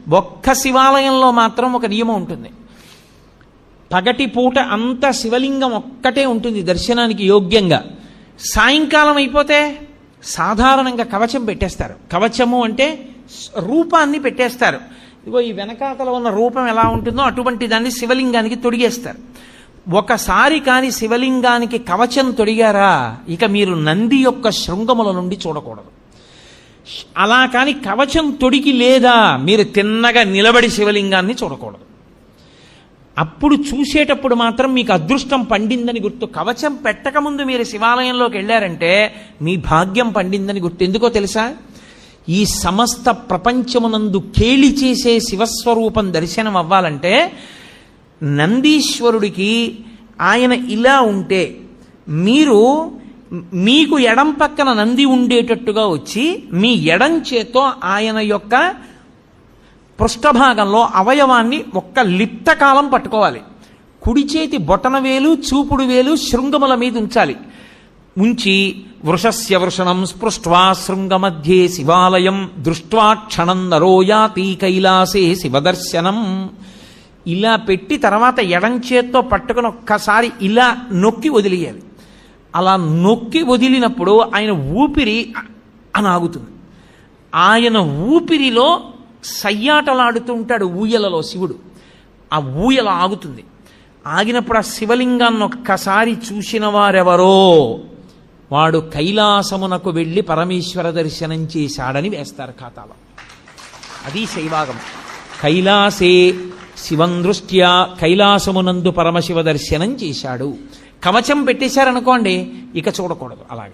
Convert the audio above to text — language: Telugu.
ఒక్క శివాలయంలో మాత్రం ఒక నియమం ఉంటుంది. పగటి పూట అంతా శివలింగం ఒక్కటే ఉంటుంది దర్శనానికి యోగ్యంగా. సాయంకాలం అయిపోతే సాధారణంగా కవచం పెట్టేస్తారు. కవచము అంటే రూపాన్ని పెట్టేస్తారు. ఇదిగో ఈ వెనకాతల ఉన్న రూపం ఎలా ఉంటుందో అటువంటి దాన్ని శివలింగానికి తొడిగేస్తారు. ఒకసారి కాని శివలింగానికి కవచం తొడిగారా ఇక మీరు నంది యొక్క శృంగముల నుండి చూడకూడదు. అలా కాని కవచం తొడిగి లేదా మీరు తిన్నగా నిలబడి శివలింగాన్ని చూడకూడదు. అప్పుడు చూసేటప్పుడు మాత్రం మీకు అదృష్టం పండిందని గుర్తు. కవచం పెట్టకముందు మీరు శివాలయంలోకి వెళ్ళారంటే మీ భాగ్యం పండిందని గుర్తు. ఎందుకో తెలుసా? ఈ సమస్త ప్రపంచమునందు కేళి చేసే శివస్వరూపం దర్శనం అవ్వాలంటే నందీశ్వరుడికి ఆయన ఇలా ఉంటే మీకు ఎడం పక్కన నంది ఉండేటట్టుగా వచ్చి మీ ఎడం చేత్తో ఆయన యొక్క పృష్ఠభాగంలో అవయవాన్ని ఒక్క లిప్తకాలం పట్టుకోవాలి. కుడి చేతి బొటన వేలు చూపుడు వేలు శృంగముల మీద ఉంచాలి. ఉంచి వృషస్య వృషణం స్పృష్ట్వా శృంగమధ్యే శివాలయం దృష్ట్వా క్షణం నరోయాతి కైలాసే శివదర్శనం. ఇలా పెట్టి తర్వాత ఎడం చేత్తో పట్టుకుని ఒక్కసారి ఇలా నొక్కి వదిలేయాలి. అలా నొక్కి వదిలినప్పుడు ఆయన ఊపిరి అని ఆగుతుంది. ఆయన ఊపిరిలో సయ్యాటలాడుతూ ఉంటాడు ఊయలలో శివుడు. ఆ ఊయల ఆగుతుంది. ఆగినప్పుడు ఆ శివలింగాన్ని ఒక్కసారి చూసిన వారెవరో వాడు కైలాసమునకు వెళ్ళి పరమేశ్వర దర్శనం చేశాడని వేస్తారు ఖాతాలో. అది శైవాగం. కైలాసే శివం దృష్ట్యా కైలాసమునందు పరమశివ దర్శనం చేశాడు. కవచం పెట్టేశారనుకోండి ఇక చూడకూడదు అలాగే.